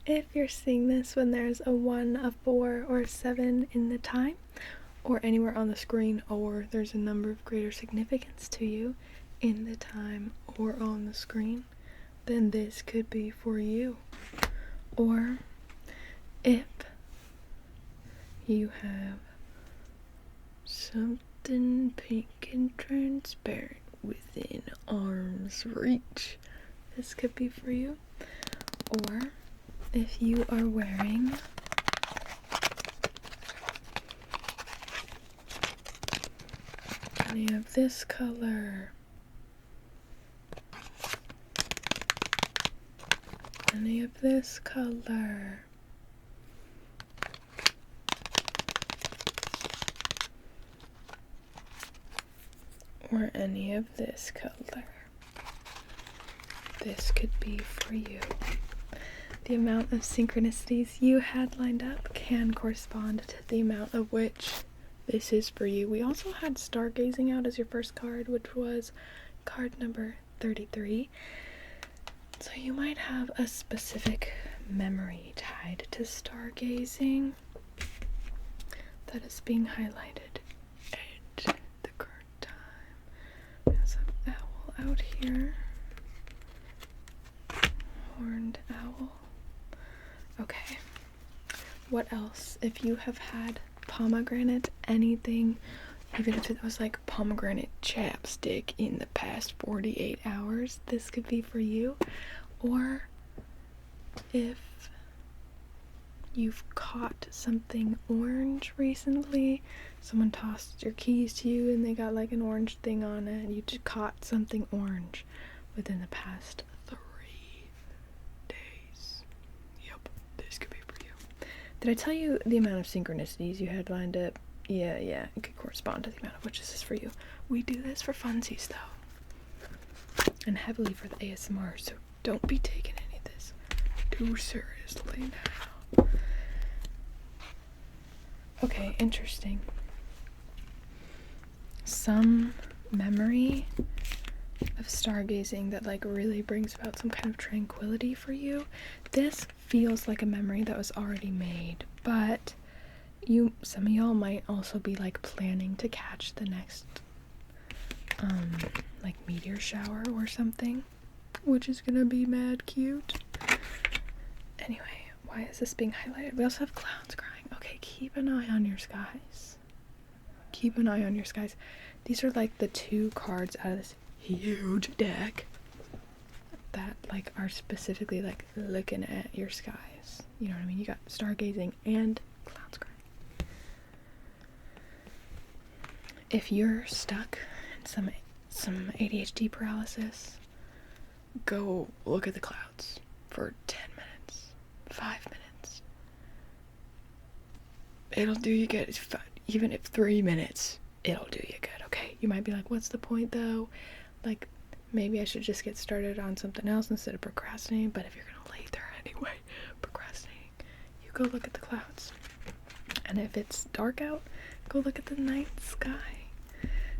if you're seeing this when there's a 1, a 4, or a 7 in the time, or anywhere on the screen, or there's a number of greater significance to you in the time or on the screen, then this could be for you. Or if you have something pink and transparent within arm's reach, this could be for you. Or if you are wearing any of this color, any of this color, or any of this color, this could be for you. The amount of synchronicities you had lined up can correspond to the amount of which this is for you. We also had Stargazing out as your first card, which was card number 33. So you might have a specific memory tied to stargazing that is being highlighted at the current time. There's an owl out here. Horned owl. Okay. What else? If you have had pomegranate anything, even if it was like pomegranate chapstick in the past 48 hours, this could be for you. Or if you've caught something orange recently, someone tossed your keys to you and they got like an orange thing on it, and you just caught something orange within the past 3 days. Yep, this could be for you. Did I tell you the amount of synchronicities you had lined up? Yeah, it could correspond to the amount of which this is for you. We do this for funsies though, and heavily for the ASMR, so don't be taking any of this too seriously now. Okay, interesting. Some memory of stargazing that like really brings about some kind of tranquility for you. This feels like a memory that was already made, but some of y'all might also be like planning to catch the next like meteor shower or something, which is gonna be mad cute. Anyway, why is this being highlighted? We also have clouds crying. Okay, keep an eye on your skies. Keep an eye on your skies. These are like the 2 cards out of this huge deck that like are specifically like looking at your skies. You know what I mean? You got stargazing and clouds crying. If you're stuck in some ADHD paralysis, go look at the clouds for 10 minutes, 5 minutes. It'll do you good. Even if 3 minutes, it'll do you good, okay? You might be like, what's the point though? Like, maybe I should just get started on something else instead of procrastinating. But if you're gonna lay there anyway, procrastinating, you go look at the clouds. And if it's dark out, go look at the night sky.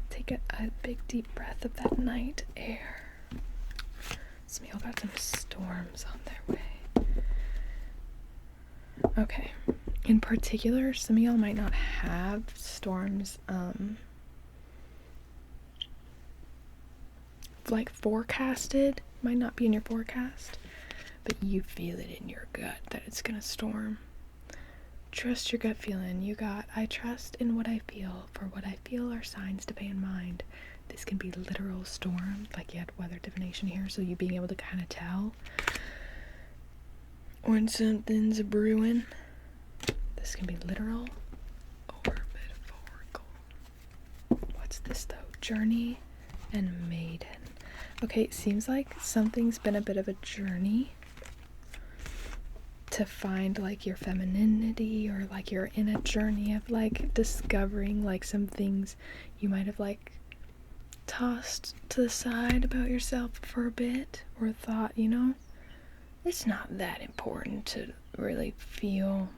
Take a big deep breath of that night air. Some of y'all got some storms on their way. Okay. In particular, some of y'all might not have storms like forecasted, might not be in your forecast, but you feel it in your gut that it's gonna storm. Trust your gut feeling. I trust in what I feel, for what I feel are signs to pay in mind. This can be literal storm, like you had weather divination here, so you being able to kind of tell when something's brewing. This can be literal or metaphorical. What's this though? Journey and maiden. Okay, it seems like something's been a bit of a journey to find like your femininity, or like you're in a journey of like discovering like some things you might have like tossed to the side about yourself for a bit, or thought, you know, it's not that important to really feel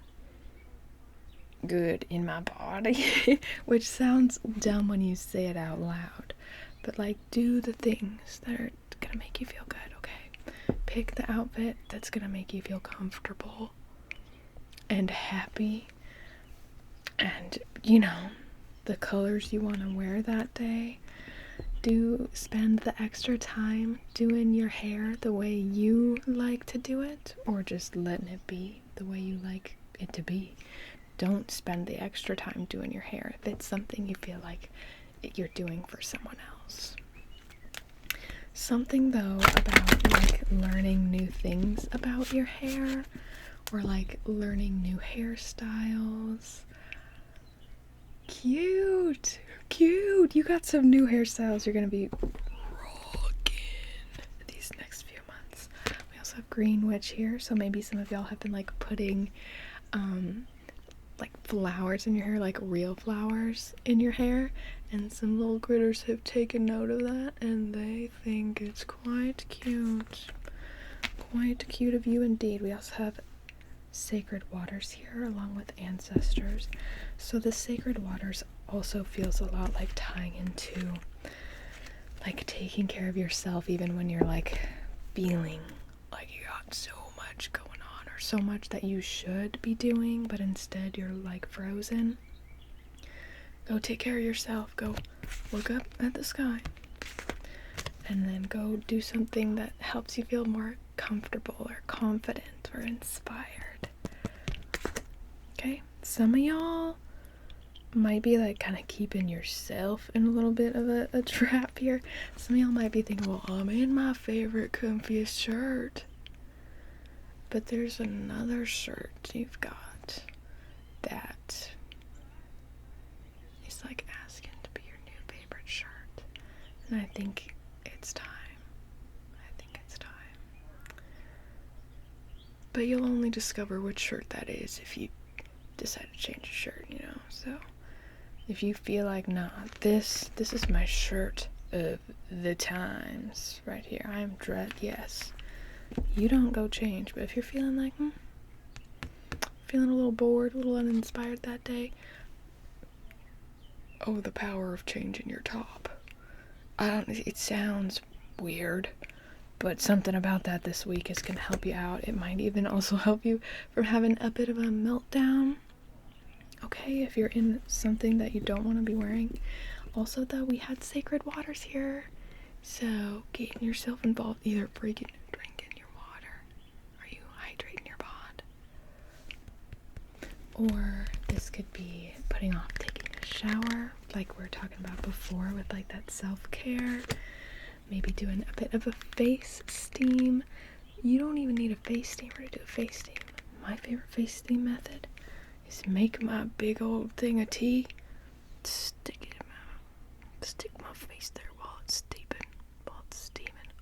good in my body, which sounds dumb when you say it out loud, but like do the things that are gonna make you feel good, okay? pick the outfit that's gonna make you feel comfortable and happy, and you know, the colors you want to wear that day. Do spend the extra time doing your hair the way you like to do it, or just letting it be the way you like it to be. Don't spend the extra time doing your hair if it's something you feel like you're doing for someone else. Something though about like learning new things about your hair, or like learning new hairstyles. Cute! You got some new hairstyles you're gonna be rocking these next few months. We also have Green Witch here, so maybe some of y'all have been like putting like flowers in your hair, like real flowers in your hair, and some little critters have taken note of that and they think it's quite cute. Quite cute of you indeed. We also have sacred waters here along with ancestors. So the sacred waters also feels a lot like tying into like taking care of yourself, even when you're like feeling like you got so much going on, or so much that you should be doing but instead you're like frozen. Go take care of yourself. Go look up at the sky and then go do something that helps you feel more comfortable or confident or inspired. Okay, some of y'all might be like kind of keeping yourself in a little bit of a trap here. Some of y'all might be thinking, well, I'm in my favorite comfiest shirt, but there's another shirt you've got that is like asking to be your new favorite shirt, and I think it's time. But you'll only discover which shirt that is if you decide to change a shirt, you know. So if you feel like, nah, this is my shirt of the times right here, I am yes, you don't go change. But if you're feeling like feeling a little bored, a little uninspired that day, oh, the power of changing your top. It sounds weird, but something about that this week is going to help you out. It might even also help you from having a bit of a meltdown. Okay, if you're in something that you don't want to be wearing. Also, though, we had sacred waters here. So, getting yourself involved, either drinking your water. Are you hydrating your bod? Or this could be putting off taking a shower, like we were talking about before with like that self-care. Maybe doing a bit of a face steam. You don't even need a face steamer to do a face steam. My favorite face steam method is make my big old thing of tea, stick my face there while it's steaming.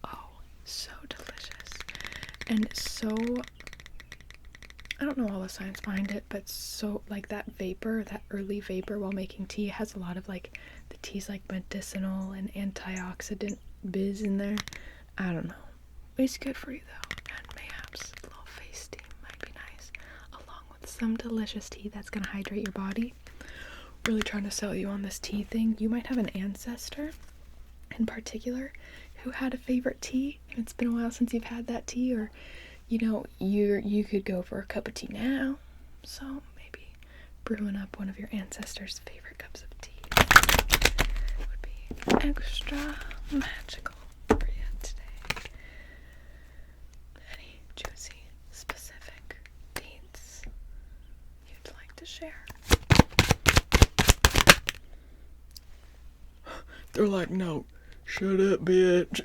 Oh, so delicious. And so, I don't know all the science behind it, but so like that early vapor while making tea has a lot of like, the tea's like medicinal and antioxidant biz in there. I don't know. It's good for you though, and mayhaps a little face steam might be nice, along with some delicious tea that's gonna hydrate your body. Really trying to sell you on this tea thing. You might have an ancestor in particular who had a favorite tea, and it's been a while since you've had that tea, or you know, you could go for a cup of tea now. So maybe brewing up one of your ancestors' favorite cups of tea would be extra magical for you today. Any juicy, specific deeds you'd like to share? They're like, no, shut up, bitch.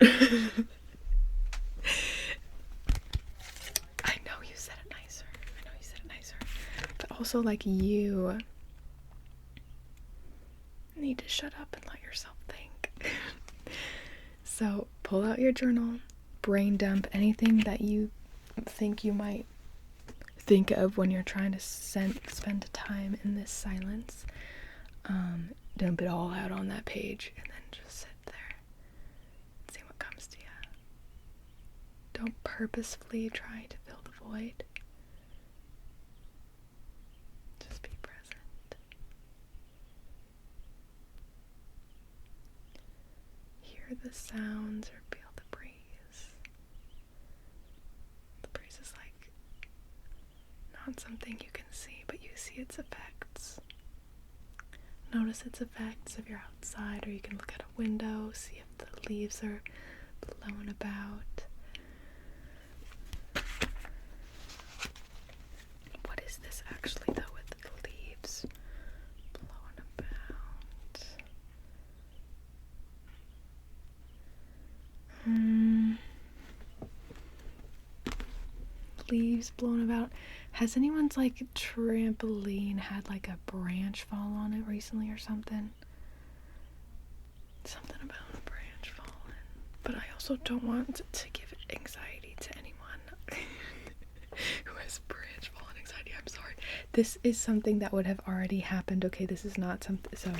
I know you said it nicer. But also, like, you need to shut up and let yourself think. So pull out your journal, brain dump anything that you think you might think of when you're trying to spend time in this silence. Dump it all out on that page and then just sit there and see what comes to you. Don't purposefully try to fill the void. Just be present. Hear the sounds or feel the breeze. not something you can see, but you see its effects. Notice its effects if you're outside, or you can look at a window, see if the leaves are blowing about. What is this actually, though, with the leaves blowing about? Leaves blown about. Has anyone's like trampoline had like a branch fall on it recently or something? Something about a branch falling. But I also don't want to give anxiety to anyone who has branch falling anxiety. I'm sorry. This is something that would have already happened. Okay, this is not something. So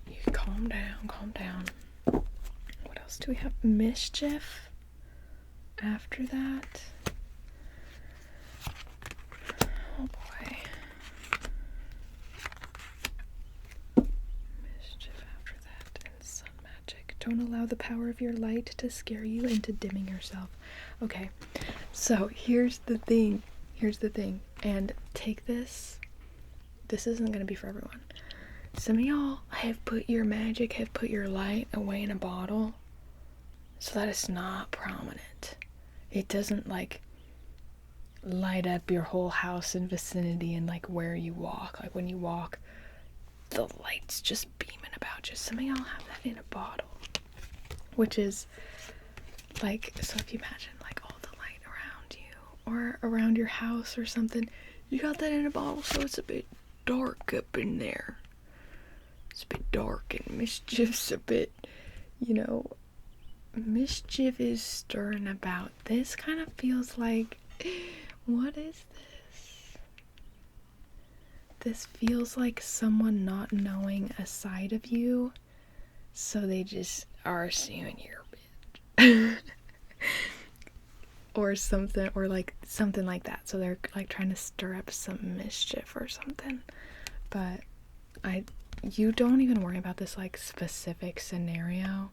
you calm down, calm down. What else do we have? Mischief. After that. Oh boy. Mischief after that, and sun magic. Don't allow the power of your light to scare you into dimming yourself. Okay, so here's the thing. And take this. This isn't gonna be for everyone. Some of y'all have put your light away in a bottle so that it's not prominent. It doesn't like light up your whole house and vicinity and like where you walk. Like when you walk, the light's just beaming about you. Some of y'all have that in a bottle, which is like, so if you imagine like all the light around you or around your house or something, you got that in a bottle, so it's a bit dark up in there. It's a bit dark, and mischief's a bit, mischief is stirring about. This kind of feels like, what is this? This feels like someone not knowing a side of you, so they just are seeing your bit. Or something, or like something like that. So they're like trying to stir up some mischief or something. But you don't even worry about this like specific scenario.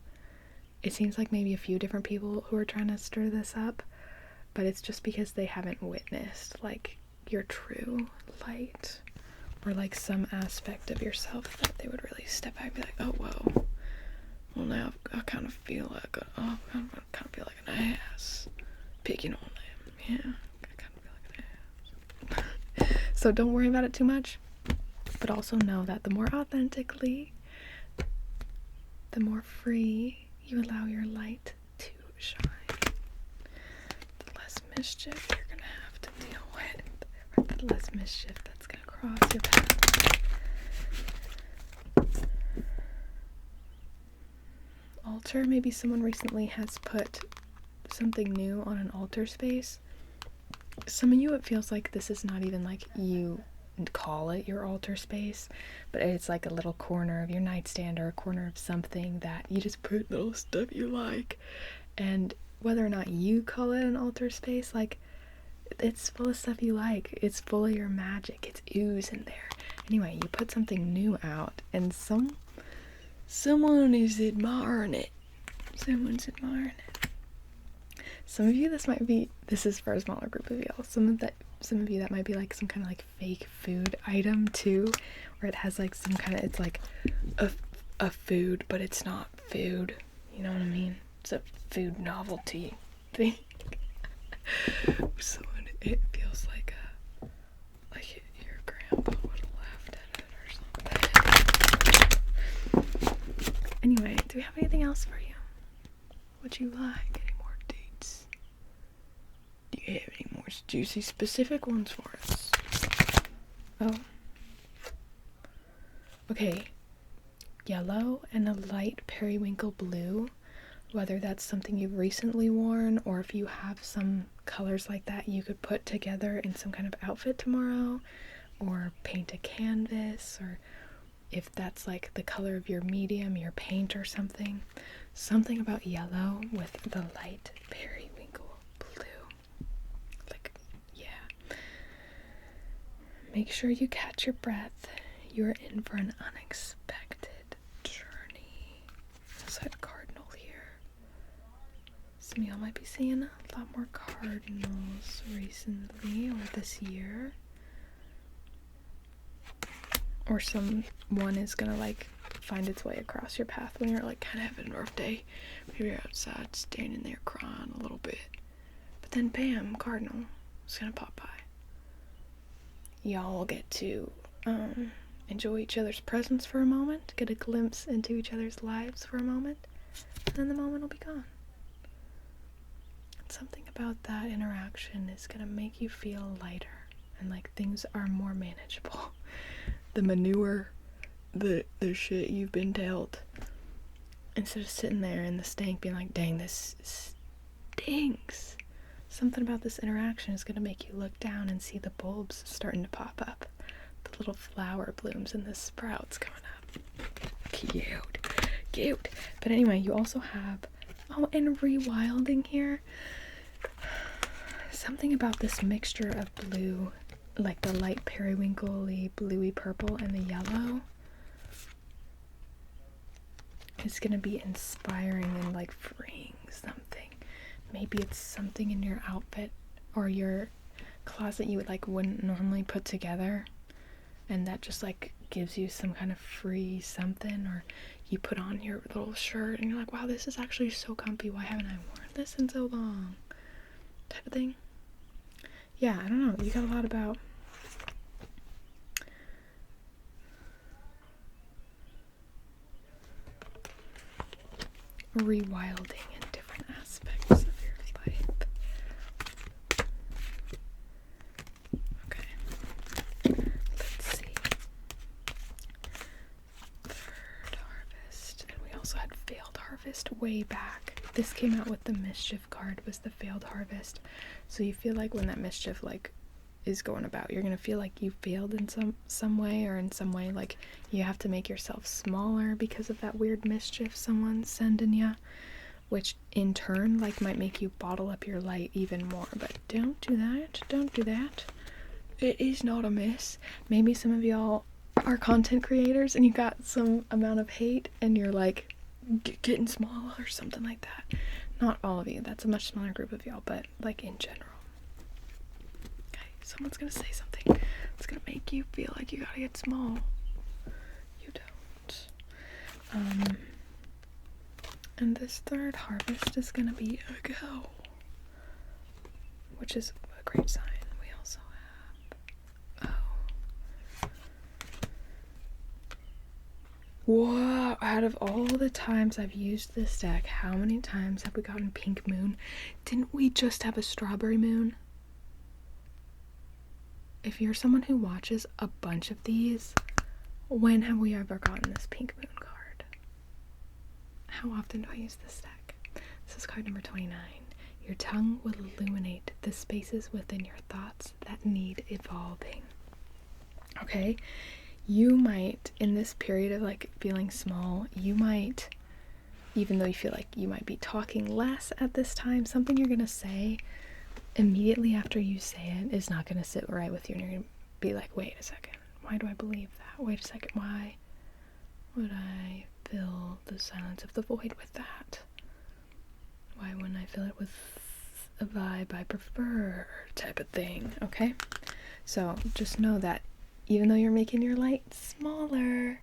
It seems like maybe a few different people who are trying to stir this up, but it's just because they haven't witnessed like your true light, or like some aspect of yourself that they would really step back and be like, oh whoa, well now I kind of feel like I kind of feel like an ass picking on them. Yeah, I kind of feel like an ass. So don't worry about it too much, but also know that the more authentically, the more free you allow your light to shine, the less mischief you're gonna have to deal with, or the less mischief that's gonna cross your path. Altar, maybe someone recently has put something new on an altar space. Some of you, it feels like this is not even like you call it your altar space, but it's like a little corner of your nightstand or a corner of something that you just put little stuff you like. And whether or not you call it an altar space, like, it's full of stuff you like. It's full of your magic. It's oozing there. Anyway, you put something new out, and someone is admiring it. Someone's admiring it. Some of you, this is for a smaller group of y'all. Some of you that might be like some kind of like fake food item too, where it has like some kind of, it's like a food, but it's not food. You know what I mean? It's a food novelty thing. So it feels like your grandpa would have laughed at it or something. Anyway, do we have anything else for you? Would you like any more dates? Do you have any more juicy specific ones for us? Oh. Okay. Yellow and a light periwinkle blue. Whether that's something you've recently worn, or if you have some colors like that you could put together in some kind of outfit tomorrow, or paint a canvas, or if that's like the color of your medium, your paint or something. Something about yellow with the light periwinkle blue. Like, yeah. Make sure you catch your breath. You're in for an unexpected journey. I said Cardinal here. Some of y'all might be seeing a a lot more cardinals recently, or this year. Or someone is gonna like find its way across your path when you're like kind of having a rough day. Maybe you're outside standing there crying a little bit. But then bam, Cardinal is gonna pop by. Y'all will get to enjoy each other's presence for a moment, get a glimpse into each other's lives for a moment, and then the moment will be gone. And something about that interaction is gonna make you feel lighter and like things are more manageable. The manure, the shit you've been dealt, instead of sitting there in the stank being like, dang, this stinks. Something about this interaction is gonna make you look down and see the bulbs starting to pop up, the little flower blooms and the sprouts coming up. Cute. But anyway, you also have, and rewilding here. Something about this mixture of blue, like the light periwinkle-y, bluey purple, and the yellow, is gonna be inspiring and like freeing something. Maybe it's something in your outfit or your closet you wouldn't normally put together, and that just like gives you some kind of free something, or you put on your little shirt and you're like, wow, this is actually so comfy, why haven't I worn this in so long, type of thing. Yeah, I don't know, you got a lot about rewilding in different aspects of your life. Okay, let's see. Third harvest, and we also had failed harvest way back. This came out with the mischief card, was the failed harvest. So you feel like when that mischief is going about, you're gonna feel like you failed in some way, or in some way like you have to make yourself smaller because of that weird mischief someone's sending you, which in turn might make you bottle up your light even more. But don't do that. It is not a miss. Maybe some of y'all are content creators and you got some amount of hate and you're like getting small or something like that. Not all of you, that's a much smaller group of y'all, but like in general. Someone's gonna say something. It's gonna make you feel like you gotta get small. You don't. And this third harvest is gonna be a go, which is a great sign. We also have, wow, out of all the times I've used this deck, how many times have we gotten pink moon? Didn't we just have a strawberry moon? If you're someone who watches a bunch of these, when have we ever gotten this pink moon card? How often do I use this deck? This is card number 29. Your tongue will illuminate the spaces within your thoughts that need evolving. Okay? You might, in this period of feeling small, you might, even though you feel like you might be talking less at this time, something you're gonna say immediately after you say it is not going to sit right with you, and you're going to be like, wait a second, why do I believe that? Wait a second, why would I fill the silence of the void with that? Why wouldn't I fill it with a vibe I prefer, type of thing, okay? So just know that even though you're making your light smaller,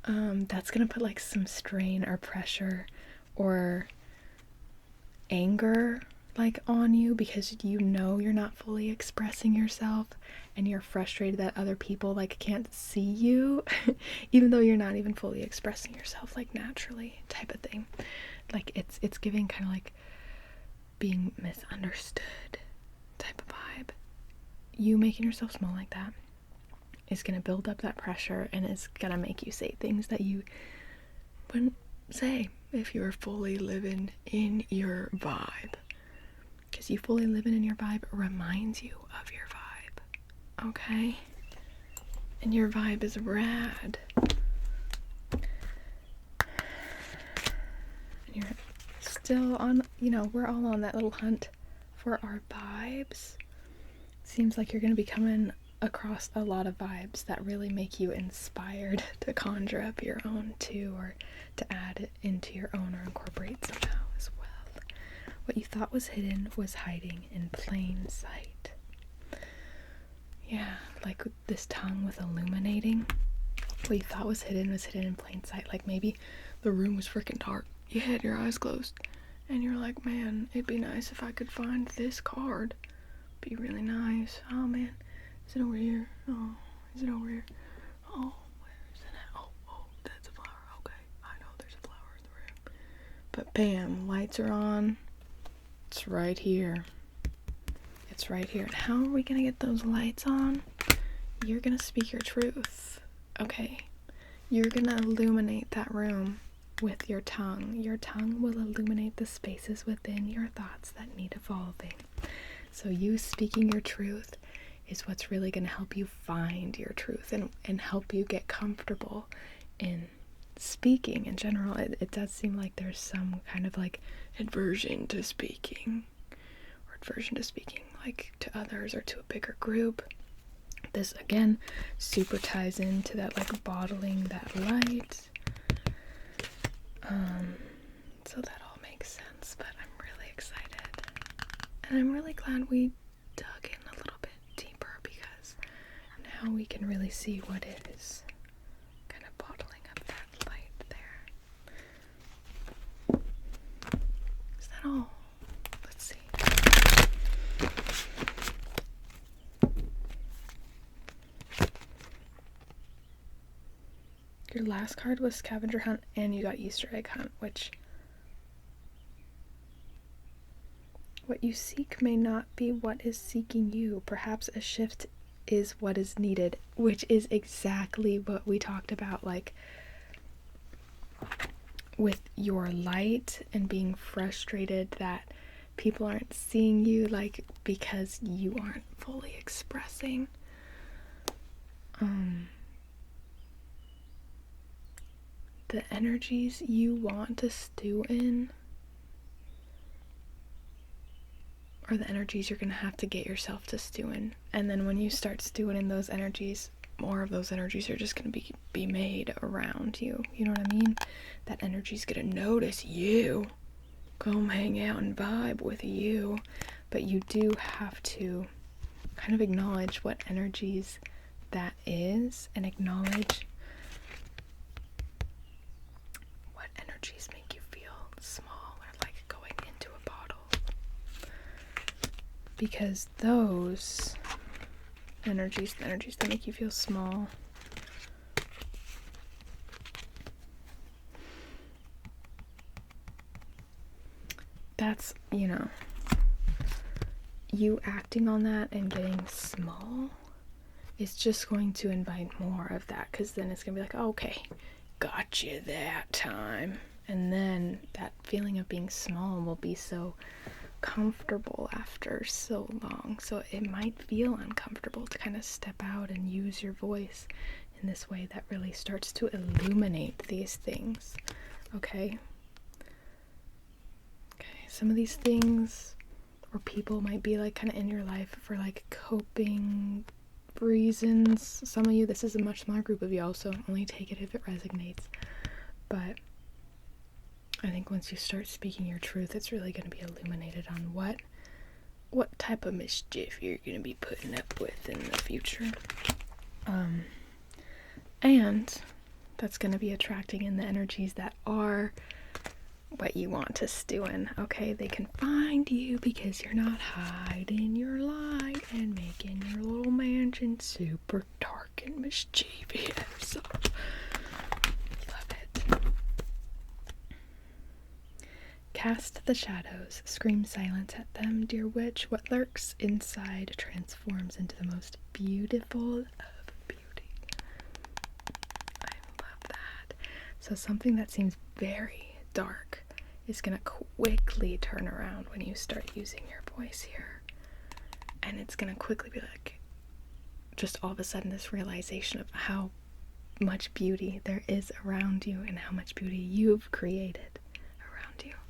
that's going to put some strain or pressure or anger on you, because you know you're not fully expressing yourself and you're frustrated that other people can't see you even though you're not even fully expressing yourself naturally, type of thing. It's giving kind of being misunderstood type of vibe. You making yourself small like that is going to build up that pressure, and it's going to make you say things that you wouldn't say if you were fully living in your vibe. Because you fully living in your vibe reminds you of your vibe, okay? And your vibe is rad. And you're still on, we're all on that little hunt for our vibes. Seems like you're going to be coming across a lot of vibes that really make you inspired to conjure up your own too, or to add it into your own or incorporate somehow as well. What you thought was hidden was hiding in plain sight. Yeah, like this tongue with illuminating. What you thought was hidden in plain sight. Like maybe the room was freaking dark. You had your eyes closed. And you're like, man, it'd be nice if I could find this card. Be really nice. Oh, man. Is it over here? Oh, is it over here? Oh, where is it at? Oh, that's a flower. Okay, I know there's a flower in the room. But bam, lights are on. It's right here. It's right here. And how are we gonna get those lights on? You're gonna speak your truth. Okay. You're gonna illuminate that room with your tongue. Your tongue will illuminate the spaces within your thoughts that need evolving. So you speaking your truth is what's really going to help you find your truth and help you get comfortable in speaking in general. It does seem like there's some kind of like aversion to speaking like to others or to a bigger group. This again super ties into that like bottling that light. So that all makes sense, but I'm really excited. And I'm really glad we dug in a little bit deeper because now we can really see what is kind of bottling up that light there. Is that all? Let's see. Your last card was Scavenger Hunt and you got Easter Egg Hunt, which what you seek may not be what is seeking you. Perhaps a shift is what is needed, which is exactly what we talked about, like with your light and being frustrated that people aren't seeing you, like because you aren't fully expressing. The energies you want to stew in are the energies you're going to have to get yourself to stew in. And then when you start stewing in those energies, more of those energies are just going to be made around you. You know what I mean? That energy's going to notice you, come hang out and vibe with you. But you do have to kind of acknowledge what energies that is and acknowledge what energies make you feel small or like going into a bottle. Because those energies, the energies that make you feel small, that's, you acting on that and getting small is just going to invite more of that, because then it's going to be like, oh, okay, got you that time. And then that feeling of being small will be so comfortable after so long. So it might feel uncomfortable to kind of step out and use your voice in this way that really starts to illuminate these things. Okay, some of these things or people might be like kind of in your life for like coping reasons. Some of you, this is a much smaller group of y'all, so only take it if it resonates. But I think once you start speaking your truth, it's really going to be illuminated on what type of mischief you're going to be putting up with in the future. And that's going to be attracting in the energies that are what you want to stew in. Okay, they can find you because you're not hiding your light and making your little mansion super dark and mischievous. Love it. Cast the shadows, scream silence at them, dear witch. What lurks inside transforms into the most beautiful of beauty. I love that. So something that seems very dark is going to quickly turn around when you start using your voice here. And it's going to quickly be like, just all of a sudden this realization of how much beauty there is around you and how much beauty you've created around you.